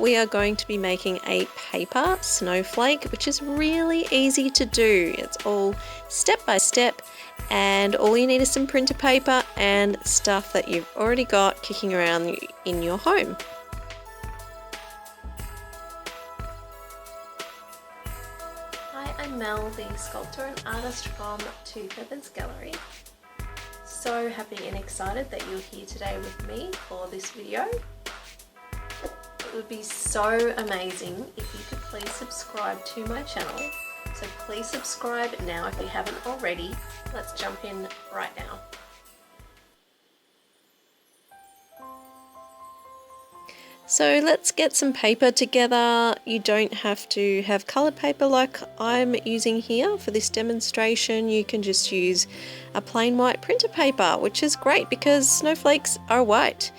we are going to be making a paper snowflake, which is really easy to do. It's all step by step, and all you need is some printer paper and stuff that you've already got kicking around in your home. Hi, I'm Mel, the sculptor and artist from Two Feathers Gallery. So happy and excited that you're here today with me for this video. It would be so amazing if you could please subscribe to my channel. So please subscribe now if you haven't already. Let's jump in right now. So let's get some paper together. You don't have to have coloured paper like I'm using here for this demonstration. You can just use a plain white printer paper, which is great because snowflakes are white.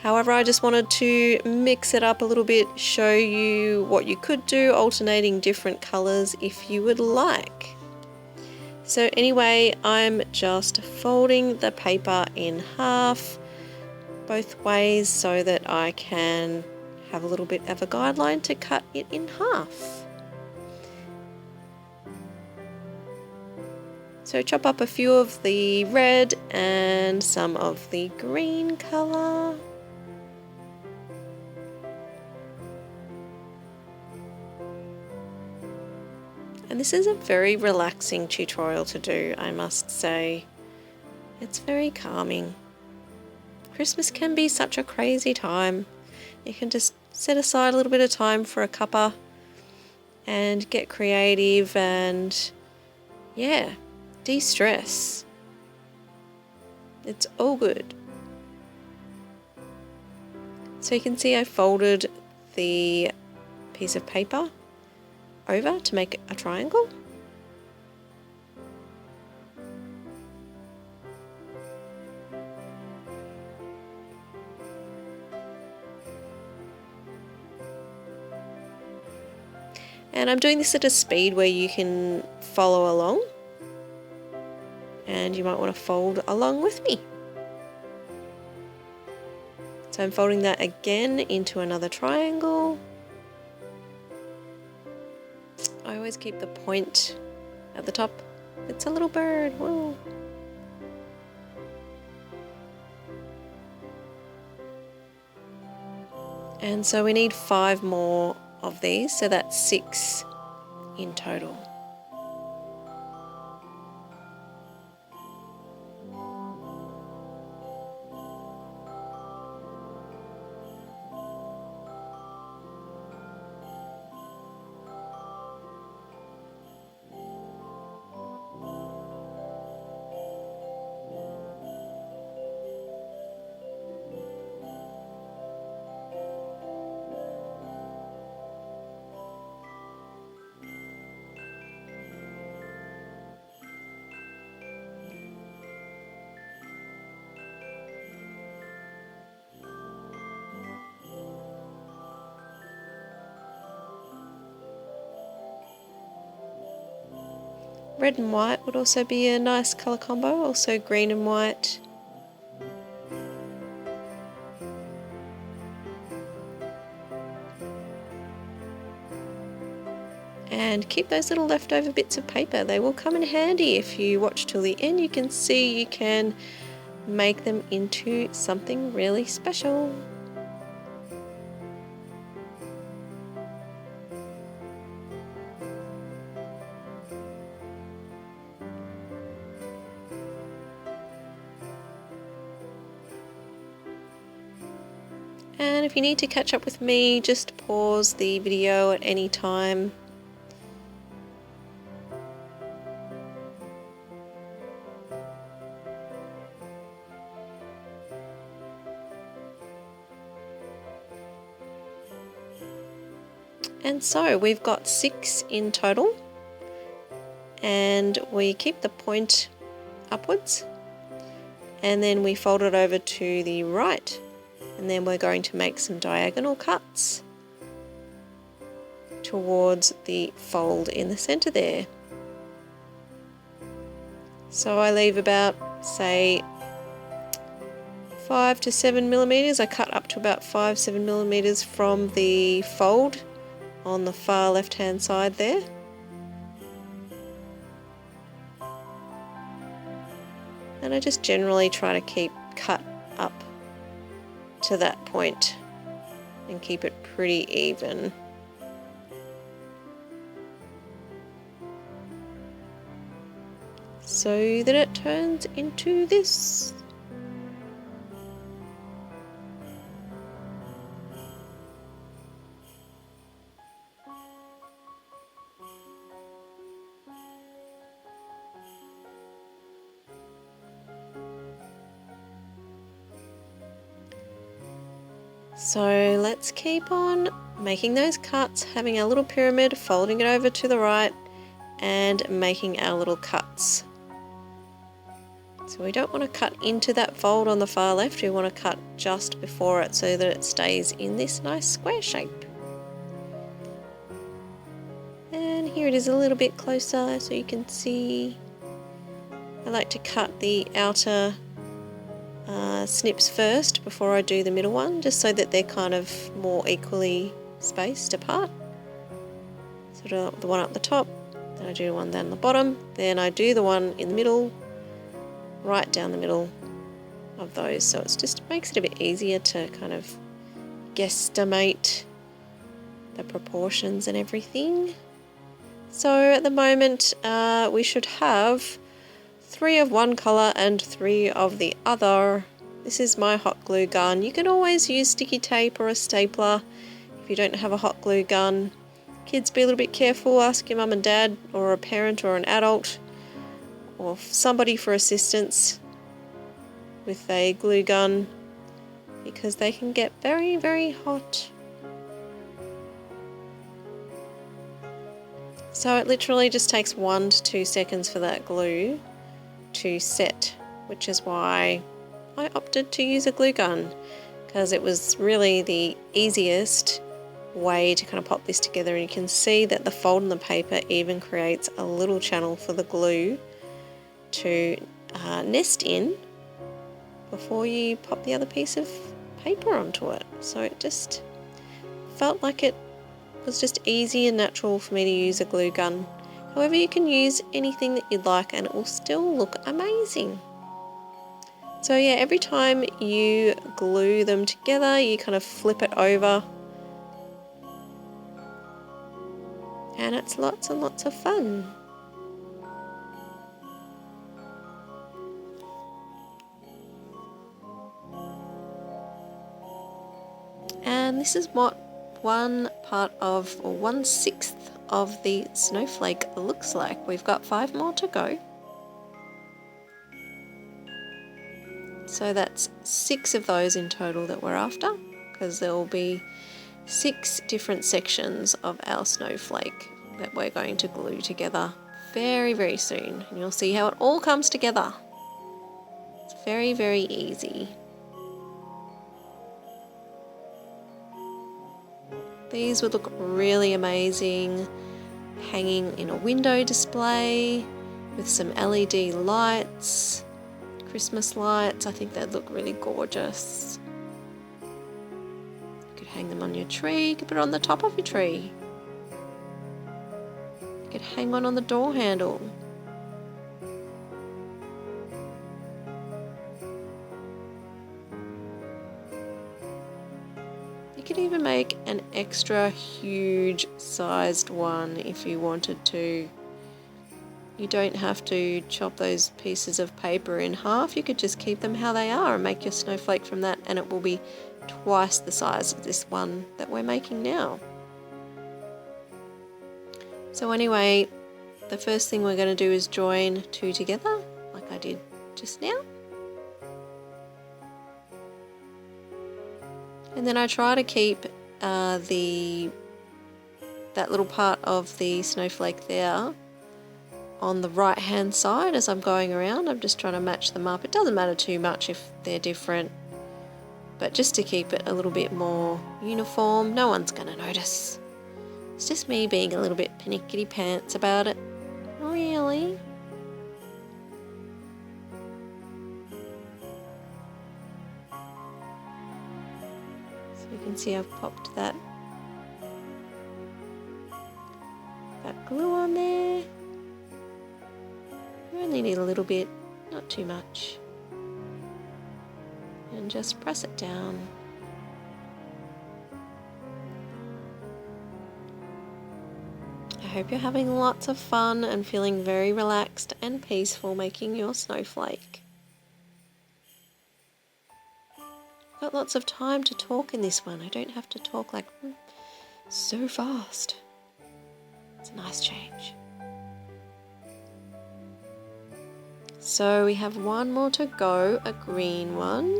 However, I just wanted to mix it up a little bit, show you what you could do, alternating different colours if you would like. So anyway, I'm just folding the paper in half both ways so that I can have a little bit of a guideline to cut it in half. So chop up a few of the red and some of the green colour. And this is a very relaxing tutorial to do, I must say. It's very calming. Christmas can be such a crazy time. You can just set aside a little bit of time for a cuppa and get creative and, yeah, de-stress. It's all good. So you can see I folded the piece of paper over to make a triangle. And I'm doing this at a speed where you can follow along, and you might want to fold along with me. So I'm folding that again into another triangle. I always keep the point at the top. It's a little bird. Woo. And so we need 5 more of these, so that's 6 in total. Red and white would also be a nice colour combo, also green and white. And keep those little leftover bits of paper. They will come in handy. If you watch till the end, you can see you can make them into something really special. And if you need to catch up with me, just pause the video at any time. And so we've got 6 in total, and we keep the point upwards, and then we fold it over to the right. And then we're going to make some diagonal cuts towards the fold in the center there. So I leave about, say, 5 to 7 millimeters. I cut up to to about 5-7 millimeters from the fold on the far left hand side there. And I just generally try to keep cut up to that point and keep it pretty even. So that it turns into this. So let's keep on making those cuts, having our little pyramid, folding it over to the right and making our little cuts. So we don't want to cut into that fold on the far left, we want to cut just before it so that it stays in this nice square shape. And here it is a little bit closer so you can see. I like to cut the outer snips first before I do the middle one, just so that they're kind of more equally spaced apart. So the one up the top, then I do one down the bottom, then I do the one in the middle, right down the middle of those. So it just makes it a bit easier to kind of guesstimate the proportions and everything. So at the moment we should have 3 of one colour and 3 of the other. This is my hot glue gun. You can always use sticky tape or a stapler if you don't have a hot glue gun. Kids, be a little bit careful, ask your mum and dad or a parent or an adult or somebody for assistance with a glue gun because they can get very, very hot. So it literally just takes 1 to 2 seconds for that glue to set, which is why I opted to use a glue gun, because it was really the easiest way to kind of pop this together. And you can see that the fold in the paper even creates a little channel for the glue to nest in before you pop the other piece of paper onto it. So it just felt like it was just easy and natural for me to use a glue gun. However, you can use anything that you'd like and it will still look amazing. So yeah, every time you glue them together, you kind of flip it over and it's lots and lots of fun. And this is what 1/6 of the snowflake looks like. We've got 5 more to go. So that's 6 of those in total that we're after, because there will be 6 different sections of our snowflake that we're going to glue together very, very soon. And you'll see how it all comes together. It's very, very easy. These would look really amazing hanging in a window display with some LED lights, Christmas lights. I think they'd look really gorgeous. You could hang them on your tree, you could put it on the top of your tree. You could hang one on the door handle. You could even make an extra huge sized one if you wanted to. You don't have to chop those pieces of paper in half. You could just keep them how they are and make your snowflake from that, and it will be twice the size of this one that we're making now. So anyway, the first thing we're going to do is join 2 together like I did just now. And then I try to keep that little part of the snowflake there on the right hand side as I'm going around. I'm just trying to match them up. It doesn't matter too much if they're different, but just to keep it a little bit more uniform. No one's going to notice. It's just me being a little bit panicky pants about it. Really? can see I've popped that glue on there. You only need a little bit, not too much. And just press it down. I hope you're having lots of fun and feeling very relaxed and peaceful making your snowflake. Got lots of time to talk in this one. I don't have to talk like so fast. It's a nice change. So we have one more to go, a green one.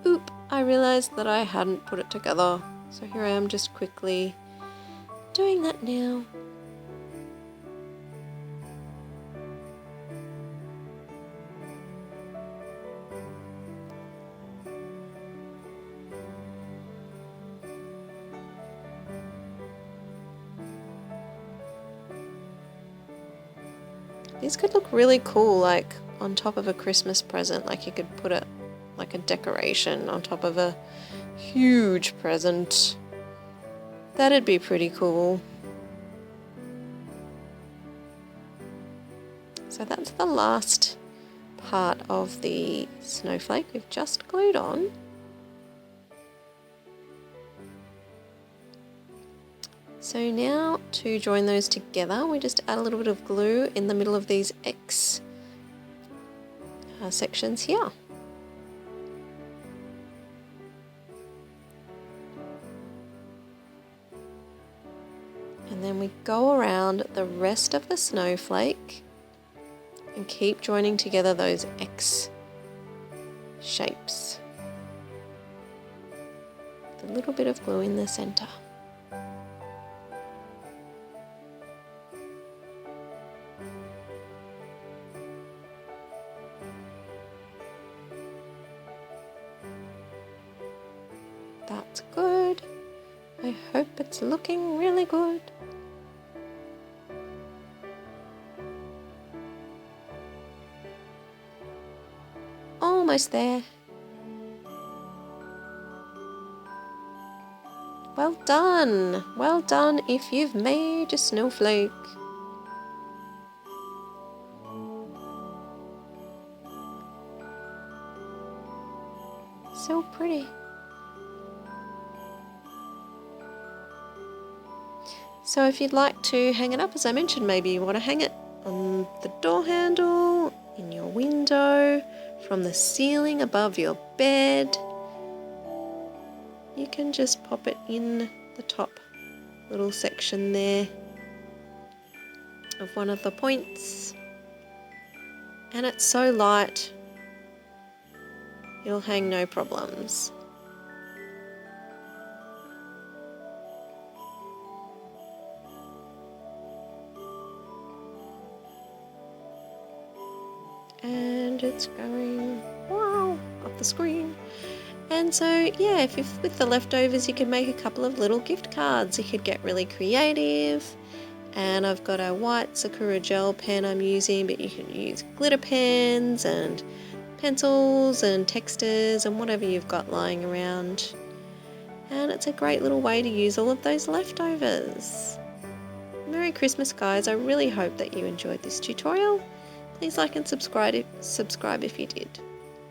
Oop, I realized that I hadn't put it together. So here I am just quickly doing that now. These could look really cool, like on top of a Christmas present, like you could put it like a decoration on top of a huge present. That'd be pretty cool. So that's the last part of the snowflake we've just glued on. So now to join those together, we just add a little bit of glue in the middle of these X sections here. And then we go around the rest of the snowflake and keep joining together those X shapes. With a little bit of glue in the center. That's good. I hope it's looking really good. Almost there. Well done. Well done if you've made a snowflake. So pretty. So if you'd like to hang it up, as I mentioned, maybe you want to hang it on the door handle, in your window, from the ceiling above your bed. You can just pop it in the top little section there of one of the points. And it's so light, it'll hang no problems. And it's going, wow, off the screen. And so, yeah, if you've, with the leftovers, you can make a couple of little gift cards. You could get really creative. And I've got a white Sakura gel pen I'm using, but you can use glitter pens and pencils and textures and whatever you've got lying around. And it's a great little way to use all of those leftovers. Merry Christmas, guys. I really hope that you enjoyed this tutorial. Please like and subscribe if you did.